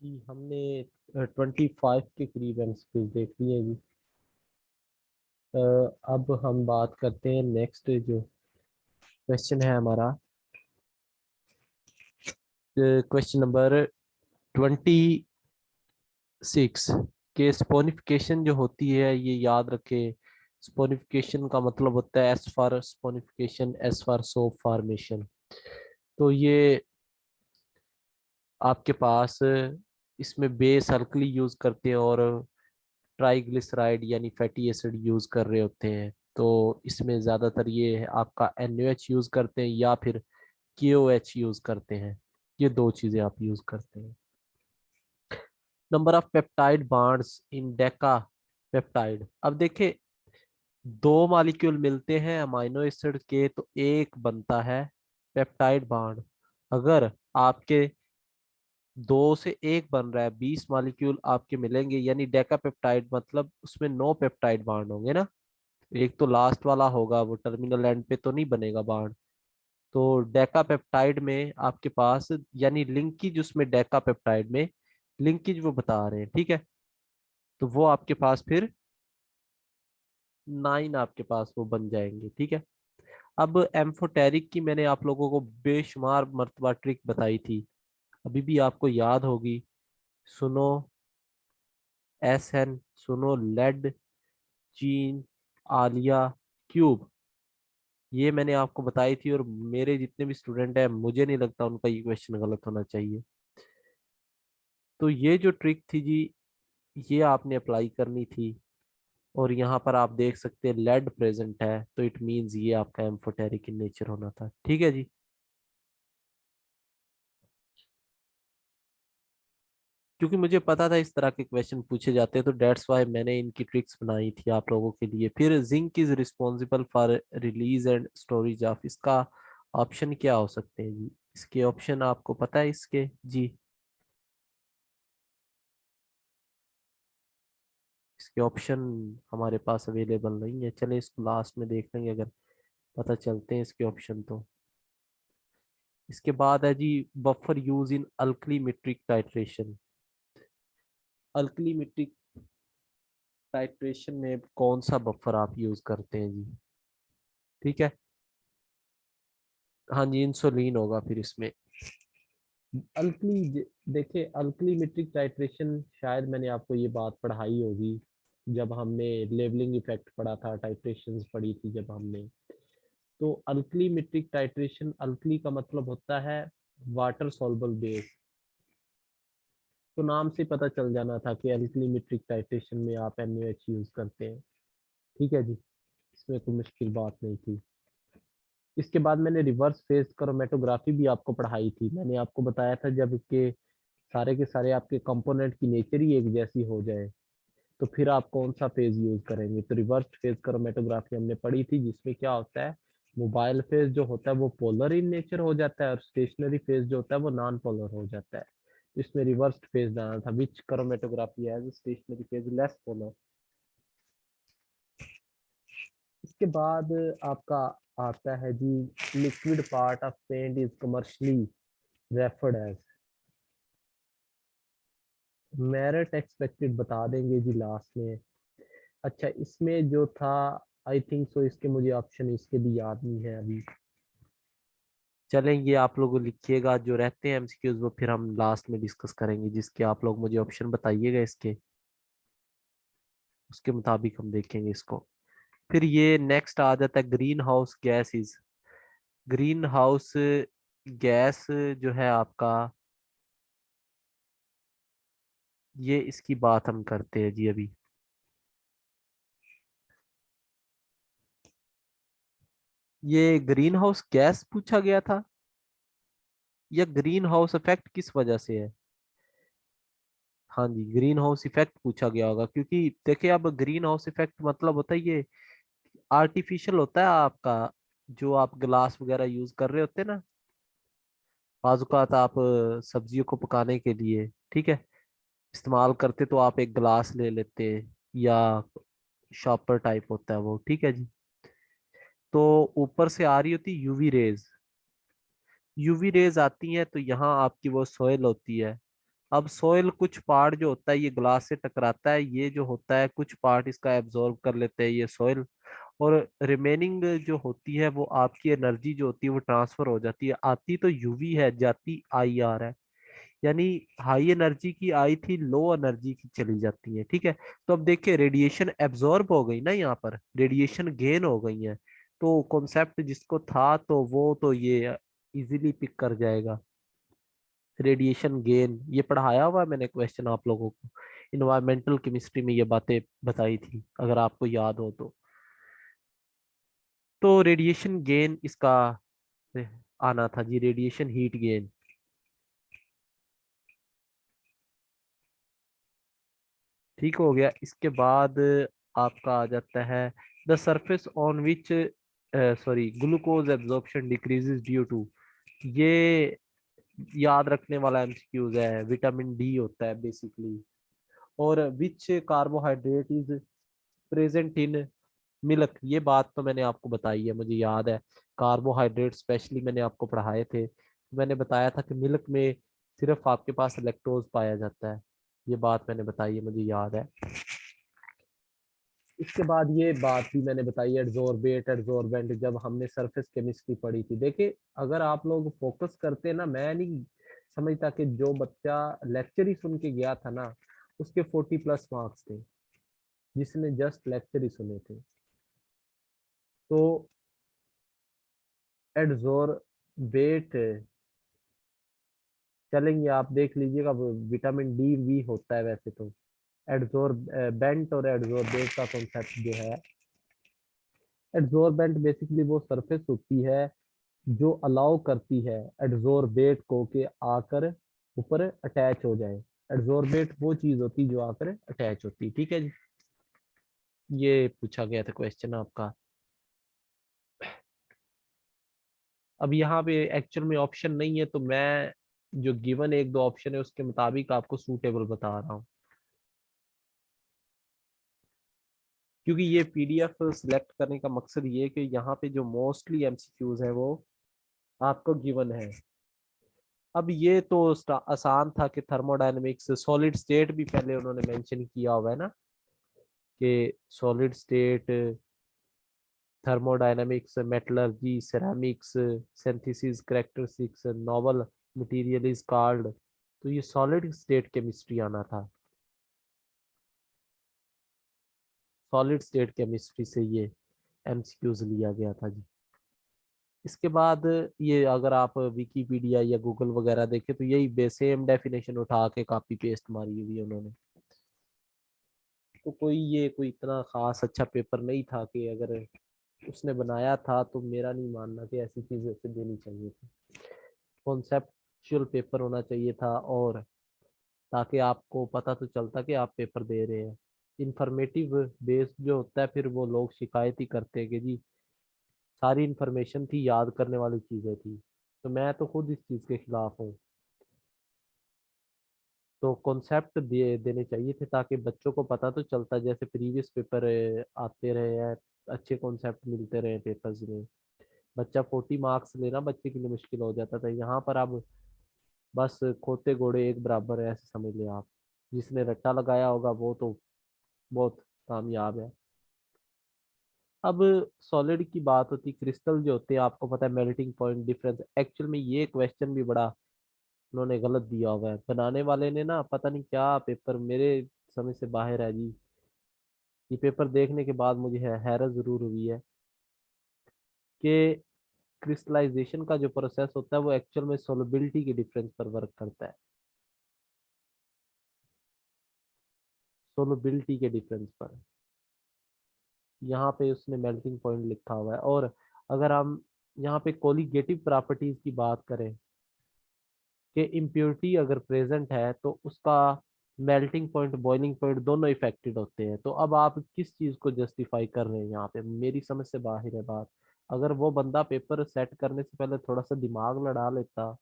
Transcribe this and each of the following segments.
जी हमने 25 के करीब एमसीक्यूज देख लिए हैं जी। अ, अब हम बात करते हैं नेक्स्ट जो क्वेश्चन है हमारा। क्वेश्चन नंबर 26 के स्पोनिफिकेशन जो होती है ये याद रखें। स्पोनिफिकेशन का मतलब होता है S for saponification, S for soap formation. तो ये आपके पास इसमें बेस अल्कली यूज करते हैं और ट्राइग्लिसराइड यानी फैटी एसिड यूज कर रहे होते हैं। तो इसमें ज्यादातर ये आपका NaOH यूज करते हैं या फिर KOH यूज करते हैं। ये दो चीजें आप यूज करते हैं। Number of peptide bonds in Deka peptide. अब देखें, दो मॉलिक्यूल मिलते हैं अमाइनो एसिड के तो एक बनता है पेप्टाइड बॉन्ड। अगर आपके दो से एक बन रहा है, 20 मॉलिक्यूल आपके मिलेंगे यानी डेका पेप्टाइड, मतलब उसमें 9 पेप्टाइड बॉन्ड होंगे ना। एक तो लास्ट वाला होगा, वो टर्मिनल एंड पे तो नहीं बनेगा बॉन्ड। तो डेका पेप्टाइड में आपके पास यानी लिंकेज, उसमें डेका पेप्टाइड में लिंकेज वो बता रहे हैं, ठीक है। तो वो आपके पास फिर 9 आपके पास वो बन जाएंगे, ठीक है। अब एम्फोटेरिक की मैंने आप लोगों को बेशुमार मर्तबा ट्रिक बताई थी, अभी भी आपको याद होगी। सुनो, SN, सुनो, लेड, चीन, आलिया, क्यूब, ये मैंने आपको बताई थी। और मेरे जितने भी स्टूडेंट हैं, मुझे नहीं लगता उनका ये क्वेश्चन गलत होना चाहिए। तो ये जो ट्रिक थी जी, ये आपने अप्लाई करनी थी। और यहाँ पर आप देख सकते हैं लेड प्रेजेंट है, तो इट मींस ये आपका एम्फोटेरिक इन नेचर होना था, ठीक है जी। क्योंकि मुझे पता था इस तरह के क्वेश्चन पूछे जाते हैं, तो डेट्स वाई मैंने इनकी ट्रिक्स बनाई थी आप लोगों के लिए। फिर zinc is responsible for release and storage of, इसका ऑप्शन क्या हो सकते हैं जी? इसके ऑप्शन आपको पता है इसके जी? इसके ऑप्शन हमारे पास अवेलेबल नहीं है, चले इसको लास्ट में देख लेंगे अगर पता चलते हैं इसके ऑप्शन तो। इसके बाद है जी buffer use in alkalimetric titration. Alkalimetric titration में कौन सा बफर आप यूज करते हैं जी? ठीक है, हाँ जी, इंसुलिन होगा फिर इसमें। देखिए अल्कलीमेट्रिक टाइट्रेशन, शायद मैंने आपको ये बात पढ़ाई होगी जब हमने लेवलिंग इफेक्ट पढ़ा था, टाइट्रेशंस पढ़ी थी जब हमने। तो अल्कलीमेट्रिक टाइट्रेशन, अल्कली का मतलब होता है वाटर सॉल्युबल बेस। तो नाम से पता चल जाना था कि अल्कलीमेट्रिक टाइट्रेशन में आप NaOH यूज करते हैं, ठीक है जी। इसमें कोई मुश्किल बात नहीं थी। इसके बाद मैंने रिवर्स फेज क्रोमेटोग्राफी भी आपको पढ़ाई थी। मैंने आपको बताया था जब के सारे आपके कंपोनेंट की नेचर ही एक जैसी हो जाए, तो फिर आप कौन सा फेज यूज करेंगे। तो रिवर्स फेज क्रोमेटोग्राफी हमने पढ़ी थी, जिसमें क्या होता है, मोबाइल फेज जो होता है वो पोलर इन नेचर हो जाता है और स्टेशनरी फेज जो होता है वो नॉन पोलर हो जाता है। इसमें रिवर्स फेज डालना था, which chromatography as stationary phase less polar. इसके बाद आपका आता है जी, liquid part of paint is commercially referred as. Merit expected बता देंगे जी लास्ट में। अच्छा, इसमें जो था, आई थिंक सो, इसके मुझे ऑप्शन इसके भी याद नहीं है अभी। चलेंगे, आप लोग लिखिएगा जो रहते हैं MCQs, वो फिर हम लास्ट में डिस्कस करेंगे। जिसके आप लोग मुझे ऑप्शन बताइएगा इसके, उसके मुताबिक हम देखेंगे इसको। फिर ये नेक्स्ट आ जाता है green house gases. Green house gas जो है आपका, ये इसकी बात हम करते हैं जी अभी। ये ग्रीन हाउस गैस पूछा गया था या ग्रीन हाउस इफेक्ट किस वजह से है? हाँ जी, ग्रीन हाउस इफेक्ट पूछा गया होगा, क्योंकि देखिए अब ग्रीन हाउस इफेक्ट मतलब होता है ये आर्टिफिशियल होता है आपका। जो आप ग्लास वगैरह यूज कर रहे होते हैं ना, बाजुकात आप सब्जियों को पकाने के लिए, ठीक है, इस्तेमाल करते, तो आप एक ग्लास ले लेते हैं या शॉपर टाइप होता है वो, ठीक है जी। तो ऊपर से आ रही होती UV रेज, यूवी रेज आती हैं, तो यहाँ आपकी वो सोयल होती है, अब सोयल कुछ पार्ट जो होता है ये ग्लास से टकराता है, ये जो होता है कुछ पार्ट इसका एब्जॉर्ब कर लेते हैं ये सोयल, और रिमेनिंग जो होती है वो आपकी एनर्जी जो होती है वो ट्रांसफर हो जाती है, आती तो यूवी है, जाती आई आर है। यानी हाई एनर्जी की आई थी, लो एनर्जी की चली जाती है, ठीक है। तो अब देखिए रेडिएशन एब्जॉर्ब हो गई ना, यहाँ पर रेडिएशन गेन हो गई है। तो कॉन्सेप्ट जिसको था तो वो तो ये इजीली पिक कर जाएगा। रेडिएशन गेन ये पढ़ाया हुआ है मैंने क्वेश्चन आप लोगों को, इन्वायरमेंटल केमिस्ट्री में ये बातें बताई थी अगर आपको याद हो तो। तो रेडिएशन गेन इसका आना था जी, रेडिएशन हीट गेन। ठीक हो गया। इसके बाद आपका आ जाता है the surface on which sorry glucose absorption decreases due to. ये याद रखने वाला एमसीक्यूज है, विटामिन डी होता है बेसिकली। और which carbohydrate is present in milk, ये बात तो मैंने आपको बताई है, मुझे याद है। कार्बोहाइड्रेट स्पेशली मैंने आपको पढ़ाए थे, मैंने बताया था कि मिल्क में सिर्फ आपके पास लैक्टोज पाया जाता है, ये बात मैंने बताई है, मुझे याद है। इसके बाद ये बात भी मैंने बताई है एड्सोर्बेट एड्सोर्बेंट, जब हमने सरफेस केमिस्ट्री पढ़ी थी। देखिए अगर आप लोग फोकस करते ना, मैं नहीं समझता कि जो बच्चा लेक्चर ही सुन के गया था ना उसके 40+ मार्क्स थे, जिसने जस्ट लेक्चर ही सुने थे। तो एड्सोर्बेट चलेंगे, आप देख लीजिएगा, विटामिन डी भी होता है वैसे तो। एड्सोर्बेंट और एड्सोर्बेट का कॉन्सेप्ट जो है, एड्सोर्बेंट बेसिकली वो सरफेस होती है जो अलाउ करती है एड्सोर्बेट को कि आकर ऊपर अटैच हो जाए। एड्सोर्बेट वो चीज होती है जो आकर अटैच होती है, ठीक है जी। ये पूछा गया था क्वेश्चन आपका। अब यहाँ पे एक्चुअल में ऑप्शन नहीं है, तो मैं जो गिवन एक दो ऑप्शन है उसके मुताबिक आपको सूटेबल बता रहा हूँ, क्योंकि ये पीडीएफ सिलेक्ट करने का मकसद ये है कि यहाँ पे जो मोस्टली एमसीक्यूज है वो आपको गिवन है। अब ये तो आसान था कि थर्मोडायनेमिक्स सॉलिड स्टेट भी पहले उन्होंने मेंशन किया हुआ है ना, कि solid state, thermodynamics, metallurgy, ceramics, synthesis characteristics, novel material is called. तो ये सॉलिड स्टेट केमिस्ट्री आना था, सॉलिड स्टेट केमिस्ट्री से ये एमसीक्यूज लिया गया था जी। इसके बाद ये अगर आप विकीपीडिया या गूगल वगैरह देखें तो यही सेम डेफिनेशन उठा के कॉपी पेस्ट मारी हुई है उन्होंने। तो कोई ये कोई इतना खास अच्छा पेपर नहीं था कि अगर उसने बनाया था तो मेरा नहीं मानना कि ऐसी चीजें उसे देनी चाहिए थी। कॉन्सेप्चुअल पेपर होना चाहिए था, और ताकि आपको पता तो चलता कि आप पेपर दे रहे हैं। इंफॉर्मेटिव बेस्ड जो होता है फिर वो लोग शिकायत ही करते हैं कि जी सारी इंफॉर्मेशन थी, याद करने वाली चीजें थी। तो मैं तो खुद इस चीज के खिलाफ हूँ। तो कॉन्सेप्ट देने चाहिए थे ताकि बच्चों को पता तो चलता, जैसे प्रीवियस पेपर आते रहे हैं, अच्छे कॉन्सेप्ट मिलते रहे पेपर्स में। बच्चा 40 मार्क्स लेना बच्चे के लिए मुश्किल हो जाता था, यहाँ पर अब बस खोते घोड़े एक बराबर है ऐसे समझ ले आप। जिसने रट्टा लगाया होगा वो तो बहुत कामयाब है। अब सॉलिड की बात होती, क्रिस्टल जो होते हैं आपको पता है मेल्टिंग पॉइंट डिफरेंस, एक्चुअल में ये क्वेश्चन भी बड़ा उन्होंने गलत दिया हुआ है बनाने वाले ने ना, पता नहीं क्या पेपर मेरे समझ से बाहर है जी। ये पेपर देखने के बाद मुझे हैरत जरूर हुई है कि क्रिस्टलाइजेशन का जो प्रोसेस होता है वो एक्चुअल में सोलबिलिटी के डिफरेंस पर वर्क करता है, सोलबिलिटी के डिफरेंस पर। यहाँ पे उसने मेल्टिंग पॉइंट लिखा हुआ है। और अगर हम यहाँ पे कोलिगेटिव प्रॉपर्टीज की बात करें कि इम्प्योरिटी अगर प्रेजेंट है तो उसका मेल्टिंग पॉइंट बॉइलिंग पॉइंट दोनों इफेक्टेड होते हैं। तो अब आप किस चीज को जस्टिफाई कर रहे हैं यहाँ पे, मेरी समझ से बाहर है बात। अगर वो बंदा पेपर सेट करने से पहले थोड़ा सा दिमाग लड़ा लेता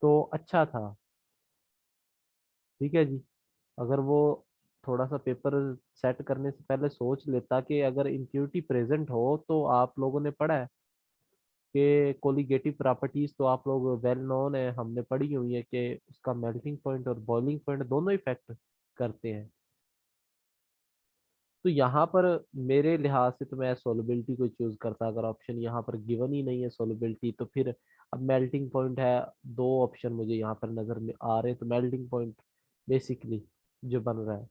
तो अच्छा था, ठीक है जी। अगर वो थोड़ा सा पेपर सेट करने से पहले सोच लेता कि अगर इम्प्योरिटी प्रेजेंट हो, तो आप लोगों ने पढ़ा है उसके कोलिगेटिव प्रॉपर्टीज तो आप लोग वेल नोन है, हमने पढ़ी हुई है कि उसका मेल्टिंग पॉइंट और बॉइलिंग पॉइंट दोनों इफेक्ट करते हैं। तो यहाँ पर मेरे लिहाज से तो मैं सोलबिलिटी को चूज करता, अगर ऑप्शन यहाँ पर गिवन ही नहीं है सोलबिलिटी तो फिर अब मेल्टिंग पॉइंट है। दो ऑप्शन मुझे यहाँ पर नजर में आ रहे हैं, तो मेल्टिंग पॉइंट बेसिकली जो बन रहा है,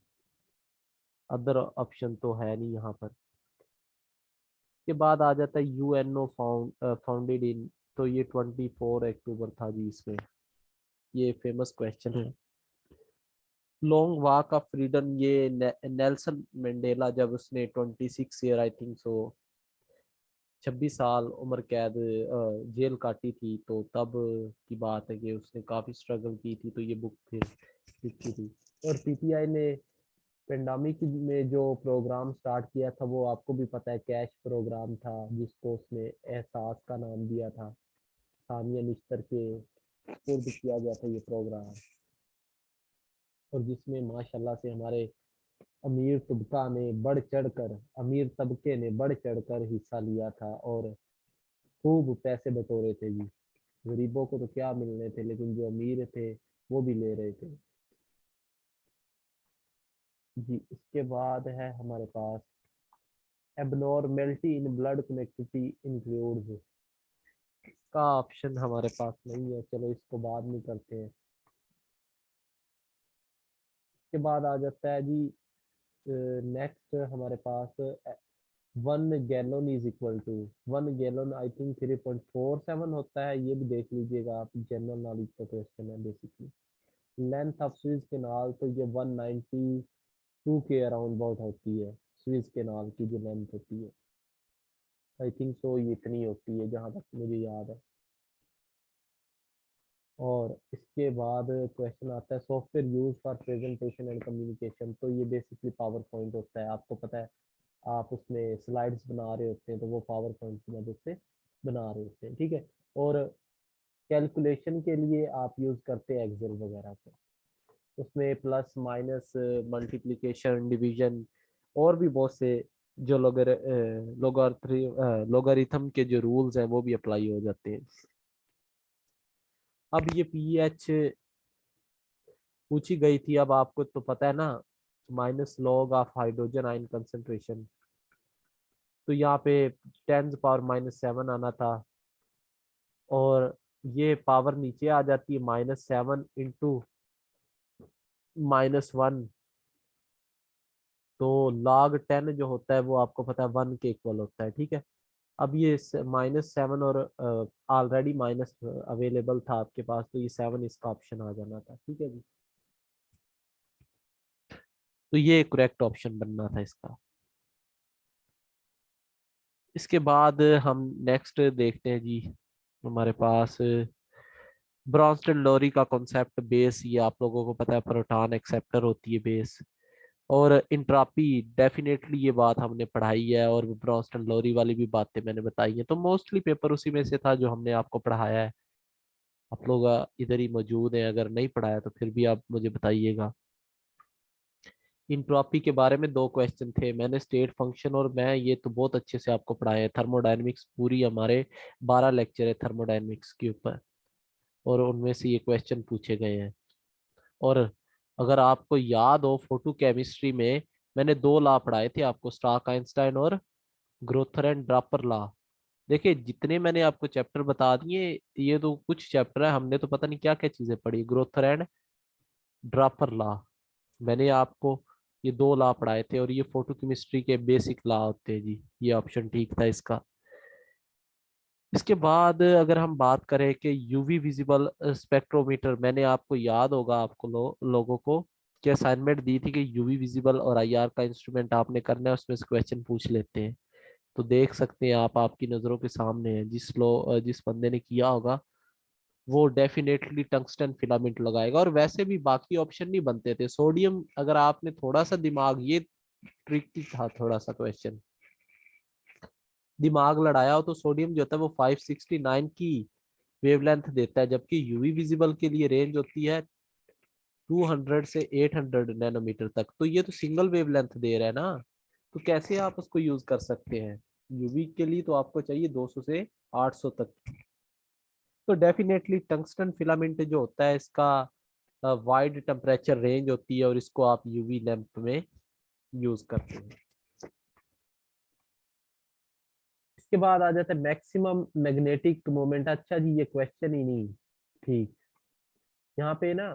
अदर ऑप्शन तो है नहीं यहाँ पर। के बाद आ जाता है यूएनओ फाउंडेड इन, तो ये 24 अक्टूबर था जी इसमें, ये फेमस क्वेश्चन है। लॉन्ग वॉक ऑफ फ्रीडम, ये नेल्सन मंडेला जब उसने 26 ईयर आई थिंक सो 26 साल उम्र कैद जेल काटी थी, तो तब की बात है कि उसने काफी स्ट्रगल की थी, तो ये बुक फिर लिखी थी। और पीटीआई ने पेंडामिक में जो प्रोग्राम स्टार्ट किया था वो आपको भी पता है, कैश प्रोग्राम था, जिसको उसने एहसास का नाम दिया था। सानिया निश्तर के सपोर्ट किया गया था ये प्रोग्राम, और जिसमें माशाल्लाह से हमारे अमीर तबके ने बढ़ चढ़कर हिस्सा लिया था और खूब पैसे बटोरे थे जी। गरीबों को तो क्या मिलने थे, लेकिन जो अमीर थे वो भी ले रहे थे जी। इसके बाद है हमारे पास abnormality in blood connectivity includes, का ऑप्शन हमारे पास नहीं है, चलो इसको बाद में करते हैं। इसके बाद आ जाता है जी नेक्स्ट हमारे पास 1 gallon is equal to, 1 gallon I think 3.47 होता है, ये भी देख लीजिएगा आप, जनरल नॉलेज का क्वेश्चन है basically. Length of Suez canal, तो ये 192 के अराउंड अबाउट होती है, स्विज केनाल की जो लेंथ होती है आई थिंक सो ये इतनी होती है जहाँ तक मुझे याद है। और इसके बाद क्वेश्चन आता है software use for presentation and communication, तो ये बेसिकली पावर पॉइंट होता है, आपको पता है आप उसमें स्लाइड्स बना रहे होते हैं तो वो पावर पॉइंट की मदद से बना रहे होते हैं, ठीक है। और कैलकुलेशन के लिए आप यूज करते हैं एक्सेल वगैरह को, उसमें प्लस माइनस मल्टीप्लिकेशन डिवीजन और भी बहुत से जो लोगारिथम के जो रूल्स हैं वो भी अप्लाई हो जाते हैं। अब ये पीएच पूछी गई थी, अब आपको तो पता है ना, minus log of hydrogen ion concentration, तो यहाँ पे 10⁻⁻7 आना था, और ये पावर नीचे आ जाती है -7 इंटू -1, तो log 10 जो होता है वो आपको पता है 1 के इक्वल होता है, ठीक है। अब ये -7 और ऑलरेडी माइनस अवेलेबल था आपके पास, तो ये 7 इसका ऑप्शन आ जाना था, ठीक है जी। तो ये करेक्ट ऑप्शन बनना था इसका। इसके बाद हम नेक्स्ट देखते हैं जी, हमारे पास ब्रॉन्स्टन लोरी का कॉन्सेप्ट बेस, ये आप लोगों को पता है प्रोटॉन एक्सेप्टर होती है बेस, और इंट्रॉपी डेफिनेटली ये बात हमने पढ़ाई है, और ब्रॉन्स्टन लोरी वाली भी बातें मैंने बताई हैं, तो मोस्टली पेपर उसी में से था जो हमने आपको पढ़ाया है। आप लोग इधर ही मौजूद हैं, अगर नहीं पढ़ाया तो फिर भी आप मुझे बताइएगा। इंट्रॉपी के बारे में दो क्वेश्चन थे, मैंने स्टेट फंक्शन और मैं ये तो बहुत अच्छे से आपको पढ़ाया है। थर्मोडायनेमिक्स पूरी हमारे 12 लेक्चर है थर्मोडायनेमिक्स के ऊपर, और उनमें से ये क्वेश्चन पूछे गए हैं। और अगर आपको याद हो फोटो केमिस्ट्री में मैंने दो लॉ पढ़ाए थे आपको, स्टार्क आइंस्टाइन और ग्रोथर एंड ड्रॉपर लॉ। देखिए जितने मैंने आपको चैप्टर बता दिए, ये तो कुछ चैप्टर है, हमने तो पता नहीं क्या क्या चीजें पढ़ी। ग्रोथर एंड ड्रॉपर लॉ मैंने आपको ये दो लॉ पढ़ाए थे, और ये फोटो केमिस्ट्री के बेसिक लॉ होते हैं जी, ये ऑप्शन ठीक था इसका। इसके बाद अगर हम बात करें कि यूवी विजिबल स्पेक्ट्रोमीटर, मैंने आपको याद होगा आपको लोगों को कि असाइनमेंट दी थी कि यूवी विजिबल और आईआर का इंस्ट्रूमेंट आपने करना है, उसमें से क्वेश्चन पूछ लेते हैं। तो देख सकते हैं आप, आपकी नज़रों के सामने है, जिस बंदे ने किया होगा वो डेफिनेटली टंगस्टन फिलामेंट लगाएगा। और वैसे भी बाकी ऑप्शन नहीं बनते थे, सोडियम अगर आपने थोड़ा सा दिमाग, ये ट्रिकी था थोड़ा सा क्वेश्चन, दिमाग लड़ाया हो तो सोडियम जो होता है वो 569 की वेवलेंथ देता है, जबकि यूवी विजिबल के लिए रेंज होती है 200 से 800 नैनोमीटर तक, तो ये तो सिंगल वेवलेंथ दे रहा है ना, तो कैसे आप उसको यूज कर सकते हैं। यूवी के लिए तो आपको चाहिए 200 से 800 तक। तो डेफिनेटली टंगस्टन फिलामेंट जो होता है इसका वाइड टेम्परेचर रेंज होती है और इसको आप यूवी लैंप में यूज करते हैं। इसके बाद आ जाता है मैक्सिमम मैग्नेटिक मोमेंट। अच्छा जी, ये क्वेश्चन ही नहीं ठीक। यहाँ पे ना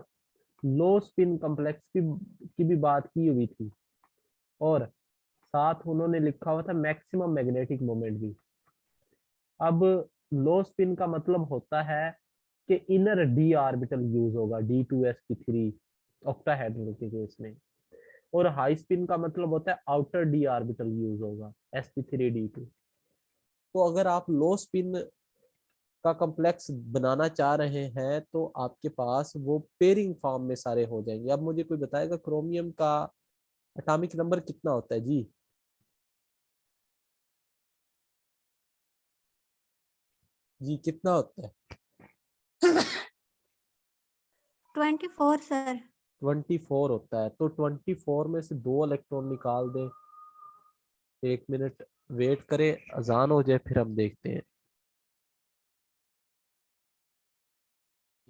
लो स्पिन कॉम्प्लेक्स की भी बात की हुई थी और साथ उन्होंने लिखा हुआ था मैक्सिमम मैग्नेटिक मोमेंट भी। अब लो स्पिन का मतलब होता है कि इनर डी ऑर्बिटल यूज होगा D2sp3 ऑक्टाहेड्रल के केस में, और हाई स्पिन का मतलब होता है आउटर डी ऑर्बिटल यूज होगा sp3d2। तो अगर आप लो स्पिन का कॉम्प्लेक्स बनाना चाह रहे हैं तो आपके पास वो पेयरिंग फॉर्म में सारे हो जाएंगे। अब मुझे कोई बताएगा क्रोमियम का एटॉमिक नंबर कितना होता है जी? जी कितना होता है? 24 सर। 24 होता है। तो 24 में से 2 इलेक्ट्रॉन निकाल दें। 1 मिनट वेट करें, अजान हो जाए फिर हम देखते हैं।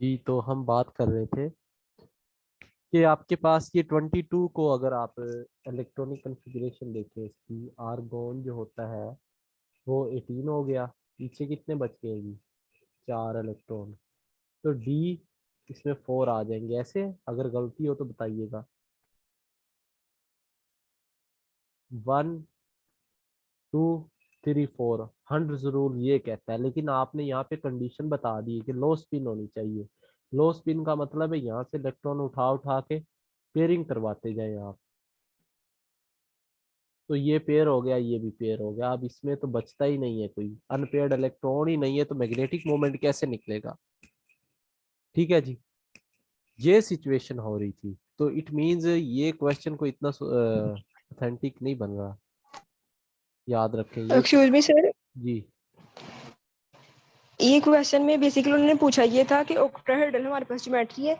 जी तो हम बात कर रहे थे कि आपके पास ये 22 को अगर आप इलेक्ट्रॉनिक कन्फिग्रेशन देखें इसकी, आर्गोन जो होता है वो 18 हो गया। पीछे कितने बच गए जी? 4 इलेक्ट्रॉन। तो डी इसमें 4 आ जाएंगे। ऐसे अगर गलती हो तो बताइएगा। 1 2 3 4 हंड्रेड रूल ये कहता है, लेकिन आपने यहाँ पे कंडीशन बता दी है कि लो स्पिन होनी चाहिए। लो स्पिन का मतलब है यहाँ से इलेक्ट्रॉन उठा उठा के पेयरिंग करवाते जाए आप। तो ये पेयर हो गया, ये भी पेयर हो गया। अब इसमें तो बचता ही नहीं है, कोई अनपेयर्ड इलेक्ट्रॉन ही नहीं है, तो मैग्नेटिक मोमेंट कैसे निकलेगा? ठीक है जी, ये सिचुएशन हो रही थी। तो इट मींस ये क्वेश्चन को इतना ऑथेंटिक नहीं बन रहा, याद रखें ये। एक्सक्यूज मी सर, जी ये क्वेश्चन में बेसिकली उन्होंने पूछा ये था कि ऑक्टाहेड्रल हमारे पास ज्योमेट्री है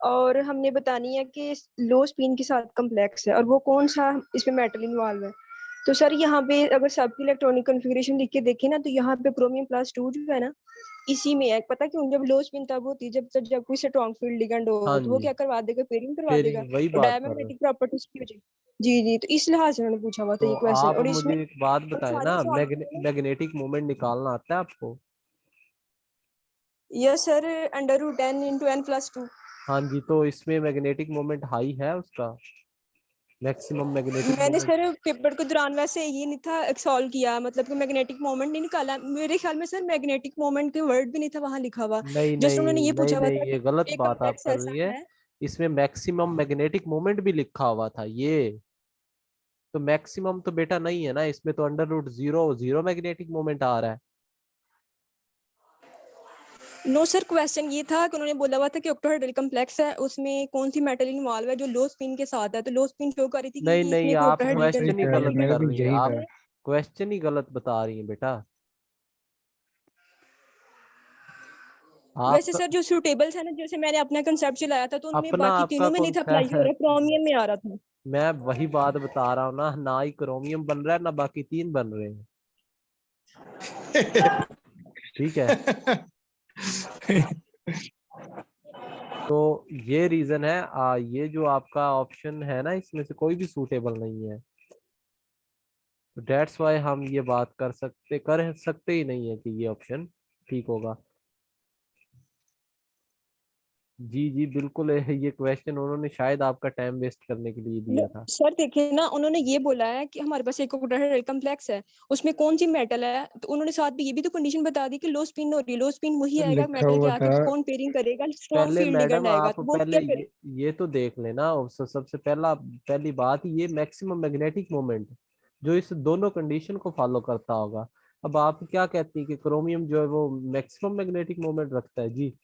और हमने बतानी है कि लो स्पिन के साथ कॉम्प्लेक्स है और वो कौन सा इसमें मेटल इन्वॉल्व है। तो सर यहाँ पे अगर सबकी इलेक्ट्रॉनिक कॉन्फ़िगरेशन लिख के देखें ना, तो यहाँ पे क्रोमियम+2 जो है ना, इसी में है। पता क्यों? जब लो स्पिन तब होती है जब कोई स्ट्रॉन्ग फील्ड लिगेंड हो, हाँ तो वो जी, क्या करवा देगा? पेयरिंग करवा देगा पेयरिंग वही और बात कर रहे हैं। डायमैग्नेटिक प्रॉपर्टीज की वजह। जी जी, तो इस लिहाज से उन्होंने पूछा हुआ था तो ये क्वेश्चन। आप और इसमें मुझे एक बात और बताएं साथ ना, ही साथ मैग्नेटिक मोमेंट निकालना आता है आपको? Yes sir, √10 × n+2। हाँ जी, तो इसमें मैग्नेटिक मोमेंट हाई है उसका, मैक्सिमम मैग्नेटिक मैंने मोमेंट। सर पेपर के दौरान वैसे ये नहीं था सॉल्व किया, मतलब कि मैग्नेटिक मोमेंट नहीं निकाला। मेरे ख्याल में सर मैग्नेटिक मोमेंट के वर्ड भी नहीं था वहां लिखा हुआ। नहीं जस्ट नहीं उन्होंने ये नहीं पूछा हुआ नहीं, था ये कि गलत एक बात आप कॉम्प्लेक्स कर ऐसा रही है। है। इसमें मैक्सिमम मैग्नेटिक मोमेंट भी लिखा हुआ था ये। तो मैक्सिमम तो बेटा नहीं है ना, इसमें तो √0 जीरो मैग्नेटिक मोमेंट आ रहा है। नो सर, क्वेश्चन ये था कि उन्होंने बोला हुआ था कि ऑक्टाहेड्रल कॉम्प्लेक्स है, उसमें कौन सी मेटल इन्वॉल्व है जो लो स्पिन के साथ है। तो लो स्पिन शो कर रही थी नहीं कि नहीं, इसमें कोई आप ऑक्टाहेड्रल का क्वेश्चन ही गलत कनेक्शन कर रही हैं आप। है। क्वेश्चन ही गलत बता रही हैं बेटा आप। वैसे सर जो सूटेबल्स है ना, जैसे मैंने अपना कंसेप्ट चलाया था तो उनमें अपना बाकी आपका तीनों में नहीं कौन था सा अप्लाई हो है? रहा, क्रोमियम में आ रहा था। मैं वही बात बता रहा हूँ ना, ना ही क्रोमियम बन रहा है ना बाकी 3 बन रहे हैं। ठीक है, तो ये रीजन है। ये जो आपका ऑप्शन है ना, इसमें से कोई भी सूटेबल नहीं है। तो डेट्स वाई हम ये बात कर सकते ही नहीं है कि ये ऑप्शन ठीक होगा। जी जी बिल्कुल है, ये क्वेश्चन उन्होंने शायद आपका टाइम वेस्ट करने के लिए दिया था। सर देखिए ना, उन्होंने ये बोला है कि हमारे पास एक ऑक्टाहेड्रल कॉम्प्लेक्स है, उसमें कौन सी मेटल है। तो उन्होंने साथ में ये भी तो कंडीशन बता दी कि लो स्पिन हो रही है। लो स्पिन वही आएगा लिखा मेटल के हुआ आके, था। कौन पेयरिंग करेगा? स्ट्रॉन्ग पहले फील्ड लिगेंड मैडम आएगा, आप तो वो पहले क्या करेगा? ये तो देख लेना। और सबसे पहली बात ये मैक्सिमम मैग्नेटिक मोमेंट जो इस दोनों कंडीशन को फॉलो करता होगा। अब आप क्या कहती हैं कि क्रोमियम जो है वो मैक्सिमम मैग्नेटिक मोमेंट रखता है जी?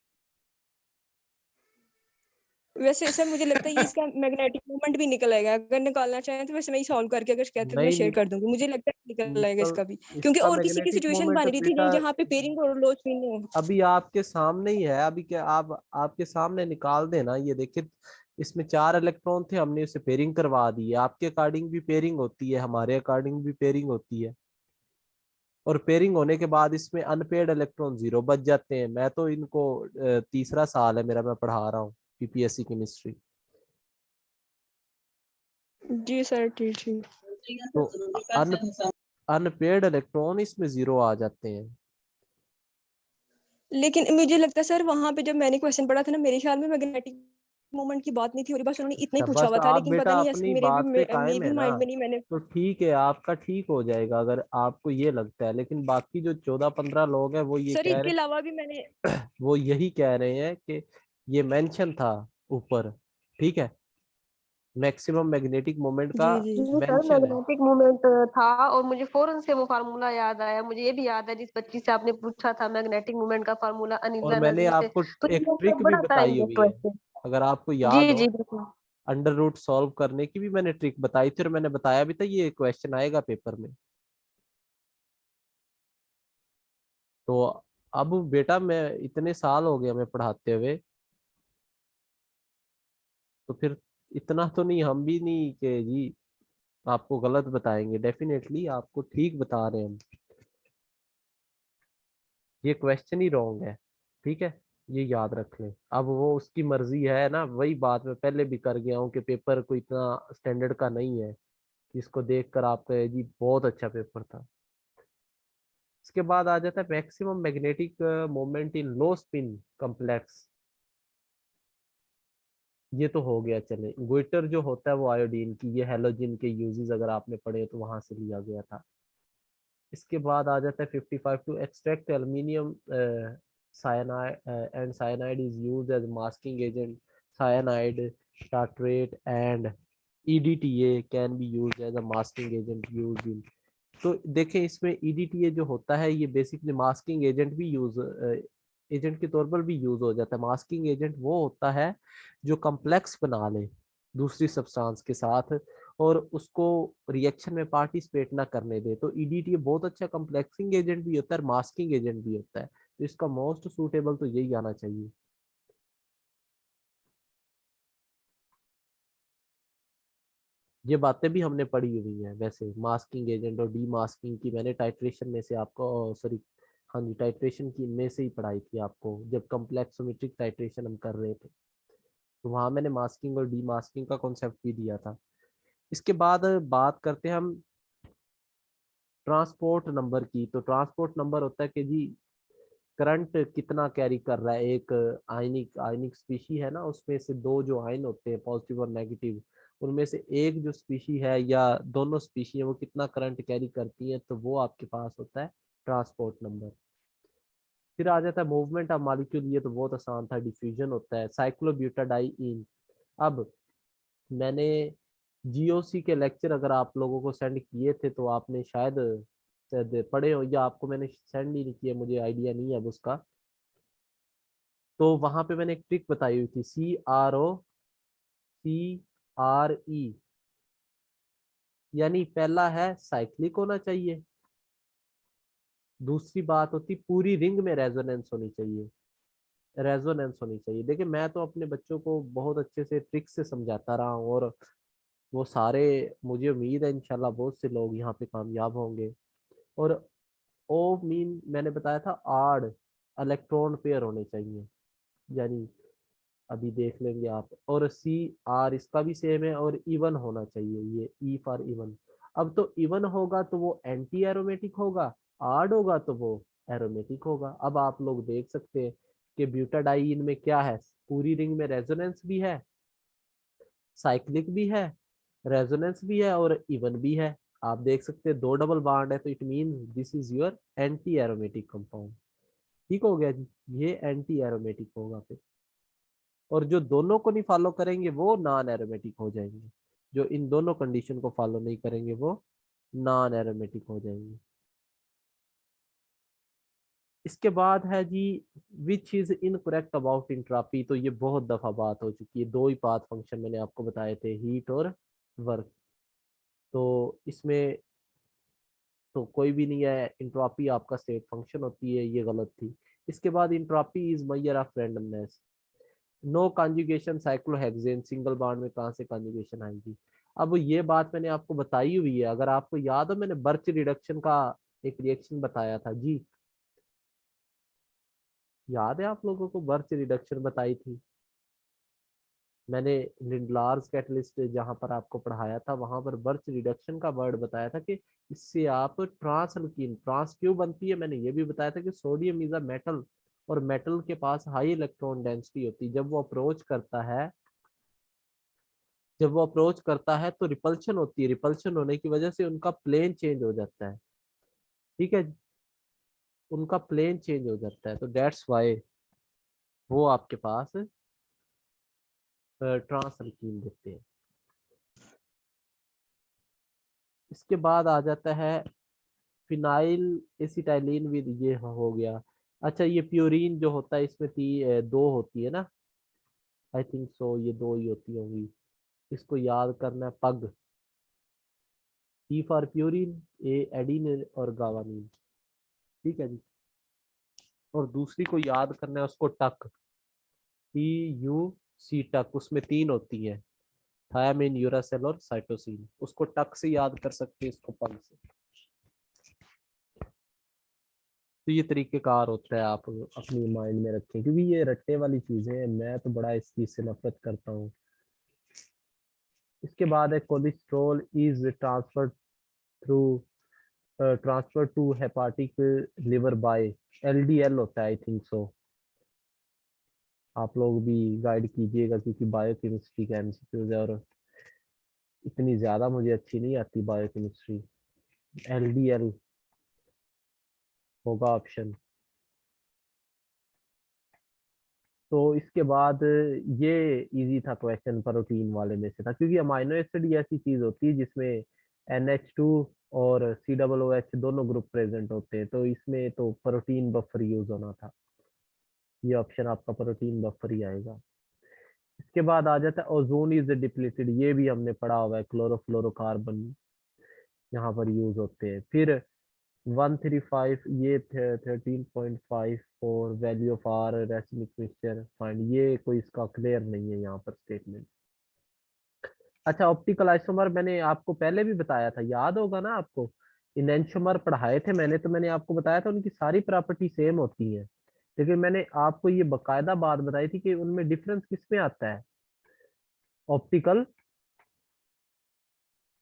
वैसे सर मुझे लगता है ये इसका मैग्नेटिक मोमेंट भी निकल आएगा। अगर निकालना चाहें तो वैसे मैं सॉल्व करके अगर कहते तो मैं नहीं शेयर कर दूंगी। मुझे लगता है निकल आएगा निकल, इसका भी, क्योंकि इसका और किसी की मैग्नेटिक सिचुएशन मोमेंट बन रही थी बेटा जहाँ पे पेयरिंग और लो स्पिन हो। अभी आपके सामने ही है। अभी क्या आप आपके सामने निकाल देना, ये देखिए इसमें 4 इलेक्ट्रॉन थे, हमने उसे पेयरिंग करवा दी है। आपके अकॉर्डिंग भी पेयरिंग होती है, हमारे अकॉर्डिंग भी पेयरिंग होती है। और पेयरिंग होने के बाद इसमें अनपेड इलेक्ट्रॉन 0 बच जाते हैं। मैं तो इनको तीसरा साल है मेरा, मैं पढ़ा रहा हूँ पीपीएससी केमिस्ट्री। जी सर, ठीक ठीक। तो अनपेड इलेक्ट्रॉन इसमें 0 आ जाते हैं। लेकिन मुझे लगता है सर, वहां पे जब मैंने क्वेश्चन पढ़ा था ना, मेरे ख्याल में मैग्नेटिक मोमेंट की बात नहीं थी, और बस उन्होंने इतना ही अच्छा, पूछा बस हुआ था, आप लेकिन पता बेटा नहीं ऐसे अपनी मेरे भी बात पे मे कायम है भी ना, माइंड में नहीं मैंने। तो ठीक है, आपका ठीक हो जाएगा अगर आपको ये लगता है। लेकिन बाकी जो 14-15 लोग हैं वो ये सर कह इसके रहे अलावा भी मैंने। वो यही कह रहे हैं कि ये मेंशन था ऊपर, ठीक है, मैक्सिमम मैग्नेटिक मोमेंट का जी जी। जी सर, मेंशन है। मैग्नेटिक मूवमेंट था, और मुझे फौरन से वो फार्मूला याद आया। मुझे ये भी याद है, जिस बच्ची से आपने पूछा था मैग्नेटिक मूवमेंट का फार्मूला, और अनिला मैंने नजीर से, आपको तो एक ये ट्रिक सब भी बड़ा था बताई ये हुई है, क्वेश्चन। अगर आपको याद जी हो। जी बिल्कुल। अंडर रूट सॉल्व करने की भी मैंने ट्रिक बताई थी, और मैंने बताया भी था ये क्वेश्चन आएगा पेपर में। तो अब बेटा मैं इतने साल हो गए हमें पढ़ाते हुए, तो फिर इतना तो नहीं, हम भी नहीं कि जी आपको गलत बताएंगे। डेफिनेटली आपको ठीक बता रहे हैं हम, ये क्वेश्चन ही रॉन्ग है, ठीक है, ये याद रख लें। अब वो उसकी मर्जी है ना, वही बात मैं पहले भी कर गया हूँ कि पेपर कोई इतना स्टैंडर्ड का नहीं है जिसको देखकर आप कहे जी बहुत अच्छा पेपर था। इसके बाद आ जाता है maximum magnetic moment in low spin complex. ये तो हो गया, चले। ग्विटर जो होता है वो आयोडीन की, ये हैलोजन के यूजेस अगर आपने पढ़े तो वहां से लिया गया था। इसके बाद आ जाता है 55 to extract aluminium cyanide and cyanide is used as masking agent. Cyanide, tartrate and EDTA can be used as a masking agent used in। तो देखें इसमें EDTA जो होता है ये बेसिकली मास्किंग एजेंट भी यूज एजेंट के तौर पर भी यूज हो जाता है। मास्किंग एजेंट वो होता है जो कम्प्लेक्स बना ले दूसरी सब्सटेंस के साथ और उसको रिएक्शन में पार्टिसिपेट ना करने दे। तो EDTA बहुत अच्छा कम्प्लेक्सिंग एजेंट भी होता है और मास्किंग एजेंट भी होता है। तो इसका मोस्ट सूटेबल तो यही आना चाहिए। ये बातें भी हमने पढ़ी हुई हैं वैसे, मास्किंग एजेंट और डी मास्किंग की मैंने टाइट्रेशन में से आपको, सॉरी, हाँ जी, टाइट्रेशन की में से ही पढ़ाई थी आपको जब कम्प्लेक्सोमेट्रिक टाइट्रेशन हम कर रहे थे, तो वहां मैंने मास्किंग और डी मास्किंग का कॉन्सेप्ट भी दिया था। इसके बाद बात करते हैं हम ट्रांसपोर्ट नंबर की। तो ट्रांसपोर्ट नंबर होता है कि जी करंट कितना कैरी कर रहा है एक आयनिक आयनिक स्पीशी है ना, उसमें से दो जो आयन होते हैं पॉजिटिव और नेगेटिव, उनमें से एक जो स्पीशी है या दोनों स्पीशी है वो कितना करंट कैरी करती है, तो वो आपके पास होता है ट्रांसपोर्ट नंबर। फिर आ जाता है मूवमेंट ऑफ मॉलिक्यूल। ये तो बहुत आसान था, डिफ्यूजन होता है साइक्लोब्यूटाडाइइन। अब मैंने जीओसी के लेक्चर अगर आप लोगों को सेंड किए थे तो आपने शायद पढ़े हो, या आपको मैंने सेंड ही नहीं किया, मुझे आइडिया नहीं है अब उसका। तो वहां पे मैंने एक ट्रिक बताई हुई थी, CRO CRE, यानी पहला है साइक्लिक होना चाहिए, दूसरी बात होती पूरी रिंग में रेजोनेंस होनी चाहिए, रेजोनेंस होनी चाहिए। देखिए मैं तो अपने बच्चों को बहुत अच्छे से ट्रिक से समझाता रहा हूँ, और वो सारे, मुझे उम्मीद है इंशाल्लाह बहुत से लोग यहाँ पे कामयाब होंगे। और ओ मीन मैंने बताया था आड इलेक्ट्रॉन पेयर होने चाहिए, यानी अभी देख लेंगे आप। और CR इसका भी सेम है, और इवन होना चाहिए, ये E फॉर इवन। अब तो इवन होगा तो वो एंटी एरोमेटिक होगा, आड होगा तो वो एरोमेटिक होगा। अब आप लोग देख सकते हैं कि ब्यूटाडाइन में क्या है, पूरी रिंग में रेजोनेंस भी है, साइक्लिक भी है, रेजोनेंस भी है और इवन भी है। आप देख सकते हैं दो डबल बॉन्ड है, तो it mean this is your anti aromatic compound. ठीक हो गया जी, ये एंटी एरोमेटिक होगा फिर। और जो दोनों को नहीं फॉलो करेंगे वो नॉन एरोमेटिक हो जाएंगे, जो इन दोनों कंडीशन को फॉलो नहीं करेंगे वो नॉन एरोमेटिक हो जाएंगे। इसके बाद है जी which is incorrect about entropy. तो ये बहुत दफा बात हो चुकी है, दो ही पाथ फंक्शन मैंने आपको बताए थे, हीट और वर्क। तो इसमें तो कोई भी नहीं है, इंट्रॉपी आपका स्टेट फंक्शन होती है, ये गलत थी। इसके बाद entropy is measure of randomness. No conjugation cyclohexane, single bond में कहाँ से कॉन्जुगेशन आएगी। अब ये बात मैंने आपको बताई हुई है, अगर आपको याद हो मैंने बर्च रिडक्शन का एक रिएक्शन बताया था जी, याद है आप लोगों को? बर्च रिडक्शन बताई थी मैंने। लिंडलार्स कैटलिस्ट जहां पर आपको पढ़ाया था वहां पर बर्च रिडक्शन का वर्ड बताया था कि इससे आप ट्रांस अल्कीन, ट्रांस क्यों बनती है, मैंने ये भी बताया था कि सोडियम इज अ मेटल और मेटल के पास हाई इलेक्ट्रॉन डेंसिटी होती है। जब वो अप्रोच करता है तो रिपल्शन होती है, रिपल्शन होने की वजह से उनका प्लेन चेंज हो जाता है। ठीक है, उनका प्लेन चेंज हो जाता है, तो दैट्स वाई वो आपके पास ट्रांस अल्कीन देते हैं। इसके बाद आ जाता है फिनाइल एसिटाइलिन विद, ये हो गया। अच्छा, ये प्यूरिन जो होता है इसमें दो होती है ना, आई थिंक सो, ये दो ही होती होंगी। इसको याद करना है, पग, P for purine, A adenine और गावानिन। ठीक है जी। और दूसरी को याद करना है उसको टक, टी यू सी टक, उसमें तीन होती है, थायामिन, यूरासेल और साइटोसिन। उसको टक से याद कर सकते हैं, इसको पग से। तो ये तरीकेकार होता है, आप अपनी माइंड में रखें, क्योंकि ये रट्टे वाली चीजें हैं, मैं तो बड़ा इस चीज से नफरत करता हूँ। इसके बाद है cholesterol is transfer through transfer to hepatic liver by, LDL होता है आई थिंक सो। आप लोग भी गाइड कीजिएगा क्योंकि बायोकेमिस्ट्री का एमसीक्यूज है और इतनी ज्यादा मुझे अच्छी नहीं आती बायोकेमिस्ट्री। एलडीएल होगा ऑप्शन। तो इसके बाद ये इजी था क्वेश्चन, प्रोटीन वाले में से था, क्योंकि अमाइनो एसिड ही ऐसी चीज होती है जिसमें NH2 और COOH दोनों ग्रुप प्रेजेंट होते हैं, तो इसमें तो प्रोटीन बफर यूज होना था। ये ऑप्शन आपका प्रोटीन बफर ही आएगा। इसके बाद आ जाता है ओजोन इज डिप्लीटेड, ये भी हमने पढ़ा हुआ है, क्लोरोफ्लोरोकार्बन यहाँ पर यूज होते हैं। फिर 135, ये 13.54 value of R racemic mixture find, ये कोई इसका क्लियर नहीं है यहाँ पर स्टेटमेंट। अच्छा, ऑप्टिकल आइसोमर मैंने आपको पहले भी बताया था, याद होगा ना आपको, इनैंशोमर पढ़ाए थे मैंने, तो मैंने आपको बताया था उनकी सारी प्रॉपर्टी सेम होती है, लेकिन मैंने आपको ये बकायदा बात बताई थी कि उनमें डिफरेंस किसमें आता है, ऑप्टिकल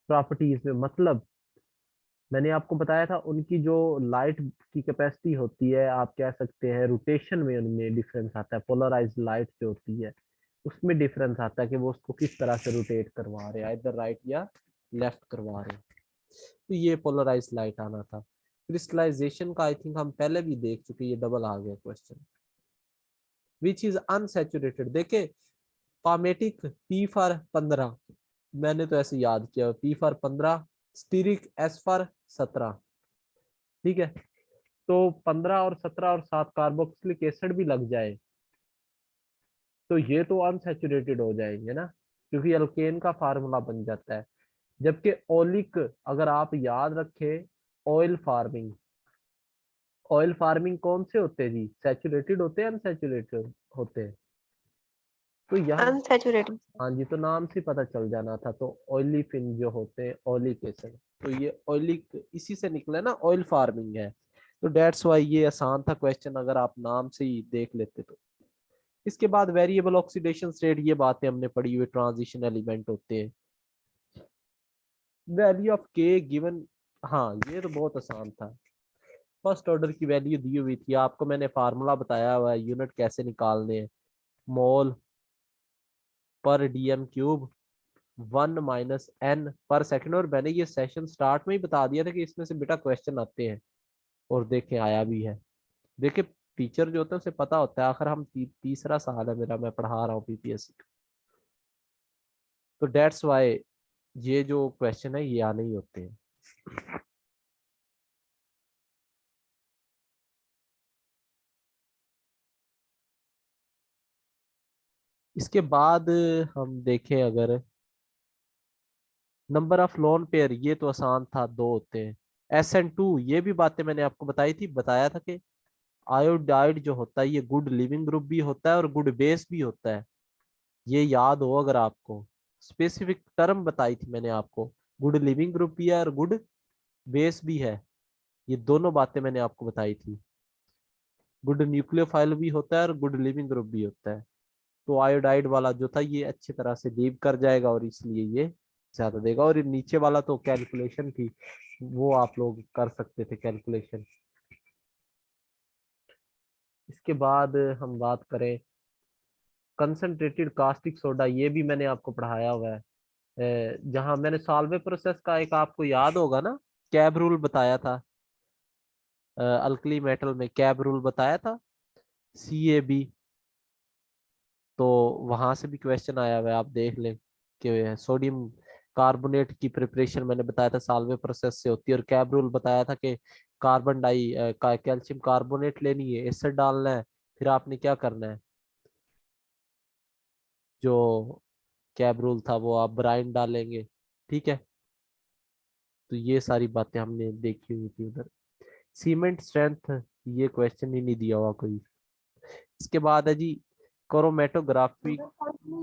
प्रॉपर्टीज में। मतलब मैंने आपको बताया था उनकी जो लाइट की कैपेसिटी होती है, आप कह सकते हैं रोटेशन में उनमें डिफरेंस आता है, पोलराइज्ड लाइट जो होती है उसमें डिफरेंस आता है कि वो उसको किस तरह से रोटेट करवा रहे हैं, इधर राइट या लेफ्ट करवा रहे हैं। तो ये पोलराइज्ड लाइट आना था। क्रिस्टलाइजेशन का आई थिंक हम पहले भी देख चुके, ये डबल आ गया क्वेश्चन। विच इज अनसैचुरेटेड, देखे पामेटिक P फॉर 15, मैंने तो ऐसे याद किया, P for 15, stearic S for 17। ठीक है, तो 15 और 17 और 7 कार्बोक्सिलिक एसिड भी लग जाए तो ये तो अनसैचुरेटेड हो जाएंगे ना, क्योंकि अल्केन का फार्मूला बन जाता है। जबकि ओलिक, अगर आप याद रखें, ऑयल फार्मिंग, ऑयल फार्मिंग कौन से होते हैं जी, सैचुरेटेड होते हैं अनसैचुरेटेड होते हैं? तो यहाँ, अनसैचुरेटेड। हाँ जी, तो नाम से पता चल जाना था। तो ऑयलीफिन जो होते हैं, ऑलिक एसिड, तो ये ऑयलिक इसी से निकला ना, ऑयल फार्मिंग है। तो डेट्स वाई ये आसान था क्वेश्चन, अगर आप नाम से ही देख लेते तो। इसके बाद वेरिएबल ऑक्सीडेशन रेट, ये बातें हमने पढ़ी हुई, ट्रांजिशन एलिमेंट होते हैं। वैल्यू ऑफ के गिवन, हाँ ये तो बहुत आसान था, फर्स्ट ऑर्डर की वैल्यू दी हुई थी आपको, मैंने फार्मूला बताया हुआ है, यूनिट कैसे निकालने हैं, मोल पर डीएम क्यूब 1 - n पर सेकंड। और मैंने ये सेशन स्टार्ट में ही बता दिया था कि इसमें से बेटा क्वेश्चन आते हैं, और देखें आया भी है। देखिए टीचर जो होता है उसे पता होता है, आखिर हम तीसरा साल है मेरा, मैं पढ़ा रहा हूँ पीपीएससी। तो डेट्स वाई ये जो क्वेश्चन है ये आने ही होते हैं। इसके बाद हम देखें अगर नंबर ऑफ लोन पेयर, ये तो आसान था, दो होते हैं। SN2, ये भी बातें मैंने आपको बताई थी, बताया था कि आयोडाइड जो होता है ये गुड लिविंग ग्रुप भी होता है और गुड बेस भी होता है, ये याद हो अगर आपको। स्पेसिफिक टर्म बताई थी मैंने आपको, गुड लिविंग ग्रुप भी है और गुड बेस भी है। ये दोनों बातें मैंने आपको बताई थी। गुड न्यूक्लियोफाइल भी होता है और गुड लिविंग ग्रुप भी होता है। तो आयोडाइड वाला जो था ये अच्छी तरह से लीव कर जाएगा और इसलिए ये ज्यादा देगा। और ये नीचे वाला तो कैलकुलेशन थी, वो आप लोग कर सकते थे कैलकुलेशन। इसके बाद हम बात करें कंसंट्रेटेड कास्टिक सोडा, ये भी मैंने आपको पढ़ाया हुआ है। जहां मैंने सॉल्वे प्रोसेस का एक आपको याद होगा ना, कैब रूल बताया था, अल्कली मेटल में कैब रूल बताया था, CAB। तो वहां से भी क्वेश्चन आया हुआ है, आप देख लें कि सोडियम कार्बोनेट की प्रिपरेशन मैंने बताया था सॉल्वे प्रोसेस से होती है, और कैब रूल बताया था कि कैल्शियम कार्बोनेट लेनी है, एसिड डालना है, फिर आपने क्या करना है, जो कैब रूल था वो आप ब्राइन डालेंगे। ठीक है, तो ये सारी बातें हमने देखी हुई थी उधर। सीमेंट स्ट्रेंथ, ये क्वेश्चन ही नहीं दिया हुआ कोई। इसके बाद है जी क्रोमेटोग्राफी।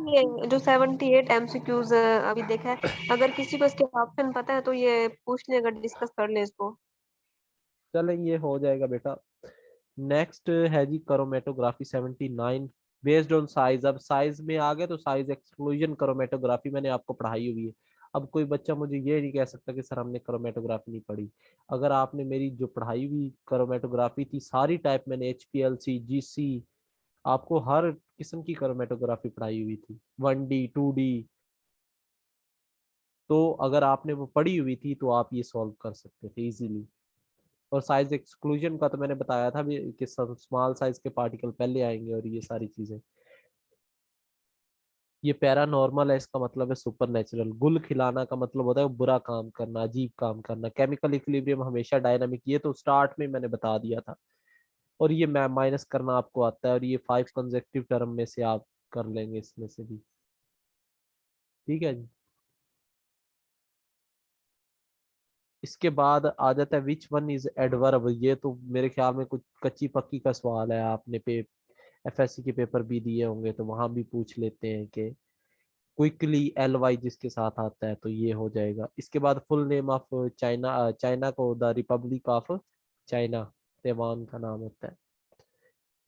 ये जो 78 MCQs अभी देखा है, अगर किसी को इसके ऑप्शन पता है तो ये पूछ ले, अगर डिस्कस कर ले इसको। चलें, ये हो जाएगा बेटा। नेक्स्ट है जी क्रोमेटोग्राफी 79 बेस्ड ऑन साइज। अब साइज में आ गए तो साइज एक्सक्लूजन क्रोमेटोग्राफी मैंने आपको पढ़ाई हुई है। अब कोई बच्चा मुझे ये नहीं कह सकता कि सर हमने क्रोमेटोग्राफी नहीं पढ़ी। अगर आपने मेरी जो पढ़ाई हुई क्रोमेटोग्राफी थी सारी टाइप, मैंने HPLC GC आपको हर किस्म की क्रोमेटोग्राफी पढ़ाई हुई थी, 1D 2D। तो अगर आपने वो पढ़ी हुई थी तो आप ये सॉल्व कर सकते थे इजीली। और साइज एक्सक्लूजन का तो मैंने बताया था भी कि स्मॉल साइज के पार्टिकल पहले आएंगे और ये सारी चीजें। ये पैरानॉर्मल है, इसका मतलब है सुपर नेचुरल। गुल खिलाना का मतलब होता है बुरा काम करना, अजीब काम करना। केमिकल इक्विलिब्रियम हमेशा डायनामिक, ये तो स्टार्ट में मैंने बता दिया था। और ये माइनस करना आपको आता है, और ये 5 कंसेक्यूटिव टर्म में से आप कर लेंगे इसमें से भी। ठीक है जी। इसके बाद आ जाता है विच वन इज एडवर्ब। ये तो मेरे ख्याल में कुछ कच्ची पक्की का सवाल है, आपने FSC के पेपर भी दिए होंगे तो वहां भी पूछ लेते हैं कि क्विकली LY जिसके साथ आता है तो ये हो जाएगा। इसके बाद full name of China, China को the republic of China, Taiwan का नाम होता है।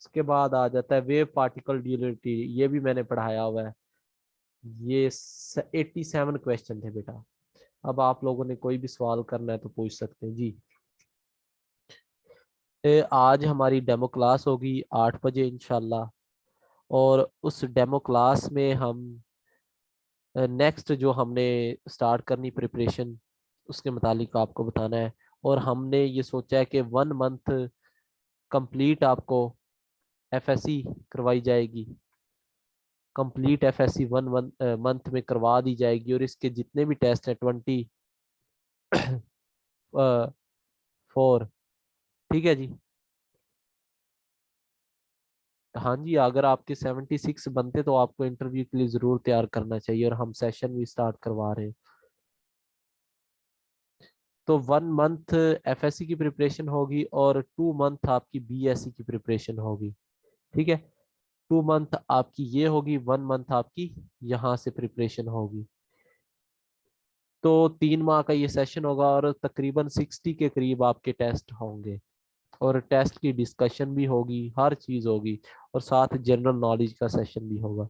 इसके बाद आ जाता है वेव पार्टिकल ड्यूरेटिविटी, ये भी मैंने पढ़ाया हुआ है। ये 87 क्वेश्चन थे बेटा। अब आप लोगों ने कोई भी सवाल करना है तो पूछ सकते हैं जी। आज हमारी डेमो क्लास होगी 8 बजे इंशाल्लाह। और उस डेमो क्लास में हम नेक्स्ट जो हमने स्टार्ट करनी प्रिपरेशन, उसके मुतालिक आपको बताना है। और हमने ये सोचा है कि 1 मंथ कंप्लीट आपको FSC करवाई जाएगी। कंप्लीट FSC 1 मंथ में करवा दी जाएगी, और इसके जितने भी टेस्ट हैं 24। ठीक है जी। हाँ जी, अगर आपके 76 बनते तो आपको इंटरव्यू के लिए जरूर तैयार करना चाहिए, और हम सेशन भी स्टार्ट करवा रहे हैं। तो 1 मंथ FSC की प्रिपरेशन होगी और 2 मंथ आपकी BSc की प्रिपरेशन होगी। ठीक है, 2 मंथ आपकी ये होगी, 1 मंथ आपकी यहाँ से प्रिपरेशन होगी। तो 3 माह का ये सेशन होगा, और तकरीबन 60 के करीब आपके टेस्ट होंगे, और टेस्ट की डिस्कशन भी होगी, हर चीज होगी। और साथ जनरल नॉलेज का सेशन भी होगा।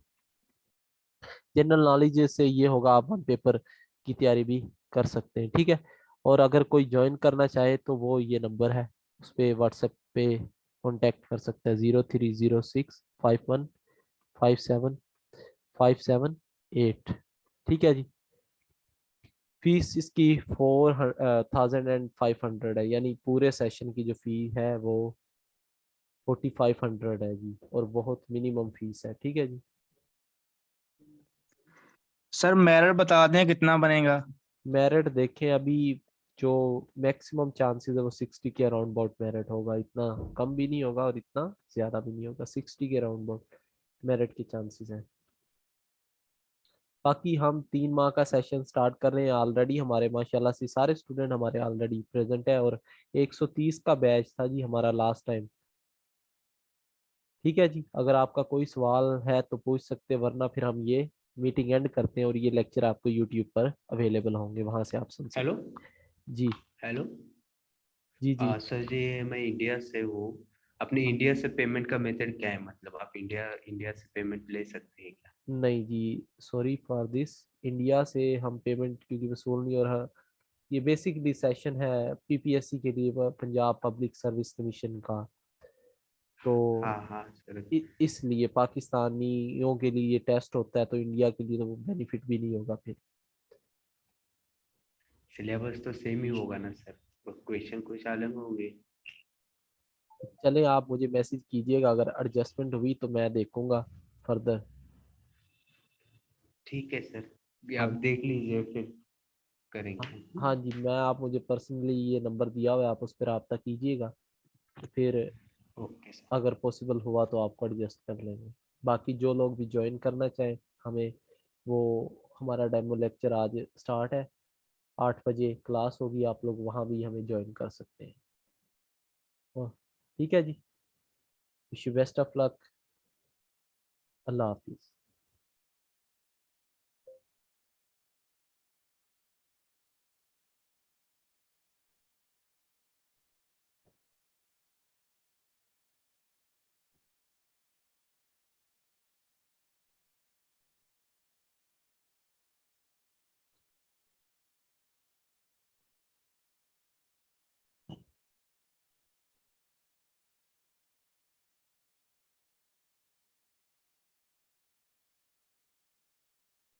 जनरल नॉलेज से ये होगा आप 1 पेपर की तैयारी भी कर सकते हैं। ठीक है, और अगर कोई ज्वाइन करना चाहे तो वो ये नंबर है, उस पर व्हाट्सएप पे कांटेक्ट कर सकता है, 0306515757 ठीक है जी। फीस इसकी 4500 है, यानी पूरे सेशन की जो फी है वो 4500 है जी, और बहुत मिनिमम फीस है। ठीक है जी। सर मेरिट बता दें कितना बनेगा। मेरिट देखें, अभी जो मैक्सिमम चांसेस है वो 60 के अराउंड अबाउट मेरिट होगा। इतना कम भी नहीं होगा और इतना ज्यादा भी नहीं होगा, 60 के अराउंड अबाउट मेरिट के चांसेस हैं। बाकी हम 3 माह का सेशन स्टार्ट कर रहे हैं। ऑलरेडी हमारे माशाल्लाह से सारे स्टूडेंट हमारे ऑलरेडी प्रेजेंट है, और 130 का बैच था जी हमारा लास्ट टाइम। ठीक है जी, अगर आपका कोई सवाल है तो पूछ सकते हैं, वरना फिर हम ये मीटिंग एंड करते हैं, और ये लेक्चर आपको यूट्यूब पर अवेलेबल होंगे, वहां से आप सुन सकते हेलो हैं जी। हेलो जी जी। सर जी मैं इंडिया से हूँ। अपने इंडिया से पेमेंट का मेथड क्या है, मतलब आप इंडिया इंडिया से पेमेंट ले सकते हैं क्या? नहीं जी, सॉरी फॉर दिस। इंडिया से हम पेमेंट क्योंकि वसूल नहीं, और ये बेसिकली सेशन है पीपीएससी के लिए, पंजाब पब्लिक सर्विस कमीशन का। तो हाँ हाँ सर। इसलिए पाकिस्तानियों के लिए ये टेस्ट होता है, तो इंडिया के लिए तो वो बेनिफिट भी नहीं होगा फिर। सिलेबस तो सेम ही होगा ना सर, क्वेश्चन कुछ अलग होंगे। चले, आप मुझे मैसेज कीजिएगा, अगर एडजस्टमेंट हुई तो मैं देखूंगा फर्दर। ठीक है सर, ये हाँ आप देख लीजिए फिर करेंगे। हाँ जी, मैं, आप मुझे पर्सनली ये नंबर दिया हुआ है, आप उस पर रब्ता कीजिएगा, फिर ओके सर। अगर पॉसिबल हुआ तो आपको एडजस्ट कर लेंगे। बाकी जो लोग भी ज्वाइन करना चाहें हमें, वो हमारा डेमो लेक्चर आज स्टार्ट है, 8 बजे क्लास होगी, आप लोग वहाँ भी हमें ज्वाइन कर सकते हैं। तो ठीक है जी, wish you best of luck. अल्लाह हाफिज़।